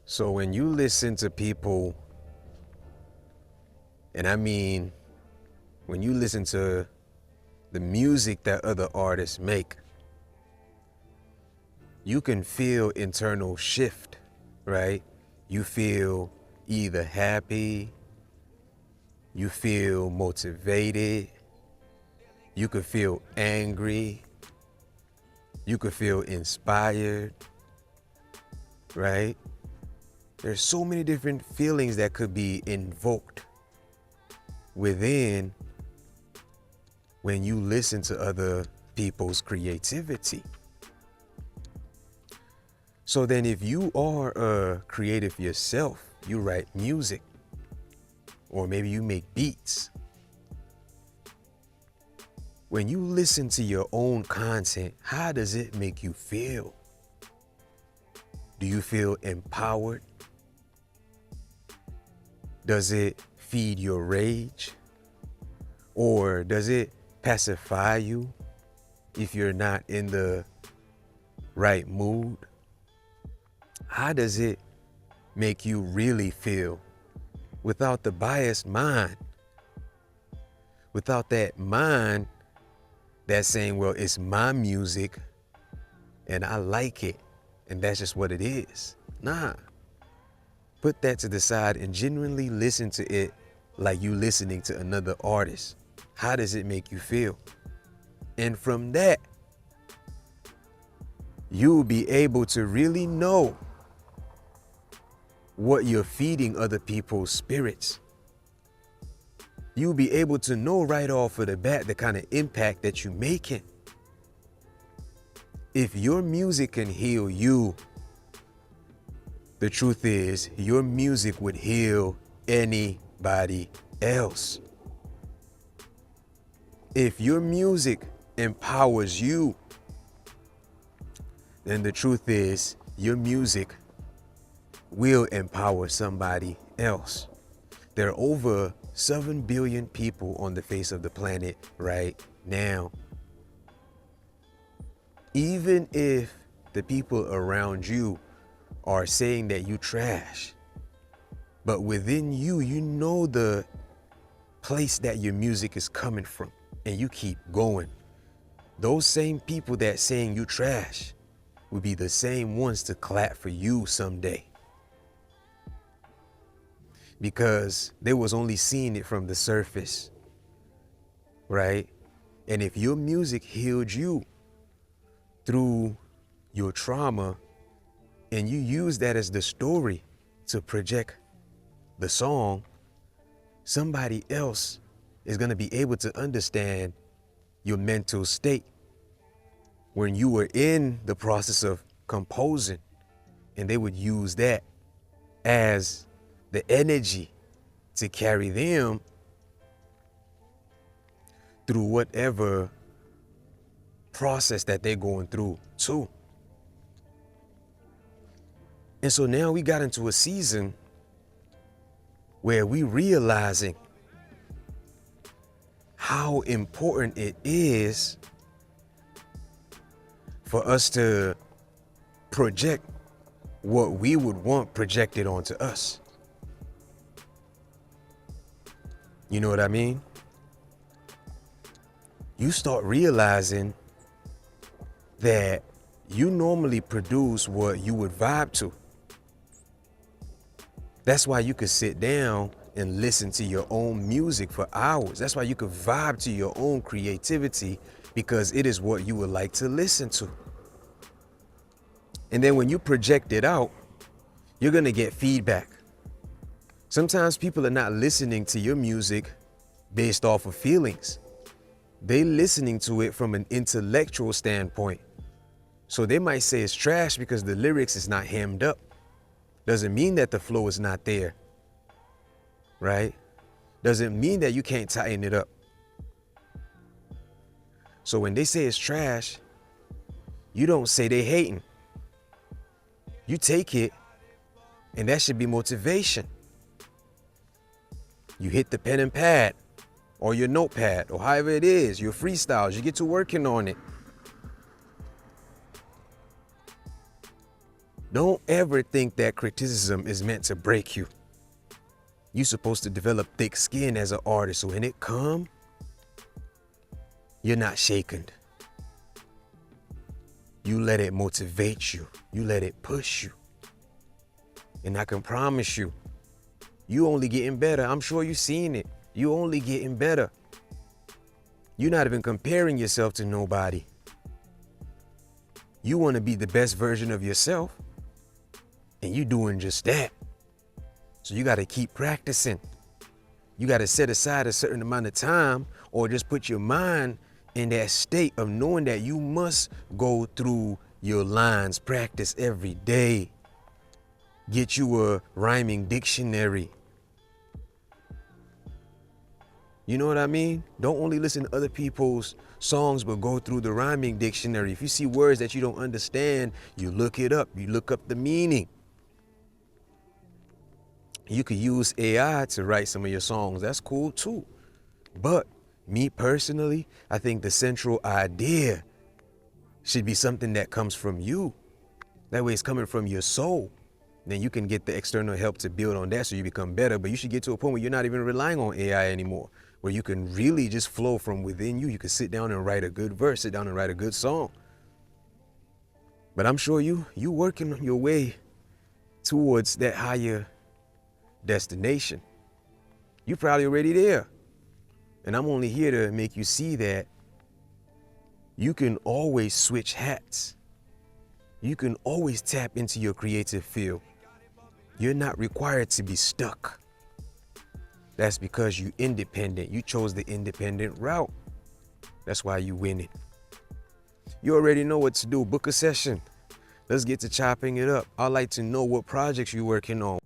So when you listen to people, and I mean, when you listen to the music that other artists make, you can feel internal shift, right? You feel either happy, you feel motivated, you could feel angry, you could feel inspired, right? There's so many different feelings that could be invoked within when you listen to other people's creativity. So then if you are a creative yourself, you write music, or maybe you make beats. When you listen to your own content, how does it make you feel? Do you feel empowered? Does it feed your rage? Or does it pacify you if you're not in the right mood? How does it make you really feel without the biased mind? Without that mind that's saying, well, it's my music and I like it and that's just what it is. Nah. Put that to the side and genuinely listen to it like you listening to another artist. How does it make you feel? And from that, you'll be able to really know what you're feeding other people's spirits. You'll be able to know right off of the bat the kind of impact that you're making. If your music can heal you, the truth is your music would heal anybody else. If your music empowers you, then the truth is your music will empower somebody else. There are over 7 billion people on the face of the planet right now. Even if the people around you are saying that you trash, but within you, you know the place that your music is coming from, and you keep going. Those same people that saying you trash will be the same ones to clap for you someday, because they was only seeing it from the surface, right? And if your music healed you through your trauma, and you use that as the story to project the song, somebody else is going to be able to understand your mental state when you were in the process of composing, and they would use that as the energy to carry them through whatever process that they're going through too. And so now we got into a season where we realizing how important it is for us to project what we would want projected onto us. You know what I mean? You start realizing that you normally produce what you would vibe to. That's why you could sit down and listen to your own music for hours. That's why you could vibe to your own creativity, because it is what you would like to listen to. And then when you project it out, you're gonna get feedback. Sometimes people are not listening to your music based off of feelings. They listening to it from an intellectual standpoint. So they might say it's trash because the lyrics is not hemmed up. Doesn't mean that the flow is not there, right? Doesn't mean that you can't tighten it up. So when they say it's trash, you don't say they hating. You take it, and that should be motivation. You hit the pen and pad, or your notepad, or however it is, your freestyles, you get to working on it. Don't ever think that criticism is meant to break you. You're supposed to develop thick skin as an artist, so when it come, you're not shaken. You let it motivate you. You let it push you. And I can promise you, you only getting better. I'm sure you've seen it. You only getting better. You're not even comparing yourself to nobody. You want to be the best version of yourself, and you doing just that. So you got to keep practicing. You got to set aside a certain amount of time, or just put your mind in that state of knowing that you must go through your lines, practice every day. Get you a rhyming dictionary. You know what I mean? Don't only listen to other people's songs, but go through the rhyming dictionary. If you see words that you don't understand, you look it up. You look up the meaning. You could use AI to write some of your songs. That's cool too. But me personally, I think the central idea should be something that comes from you. That way it's coming from your soul. Then you can get the external help to build on that so you become better. But you should get to a point where you're not even relying on AI anymore, where you can really just flow from within you. You can sit down and write a good verse, sit down and write a good song. But I'm sure you working your way towards that higher destination. You're probably already there. And I'm only here to make you see that you can always switch hats. You can always tap into your creative field. You're not required to be stuck. That's because you're independent. You chose the independent route. That's why you winning. You already know what to do. Book a session. Let's get to chopping it up. I'd like to know what projects you're working on.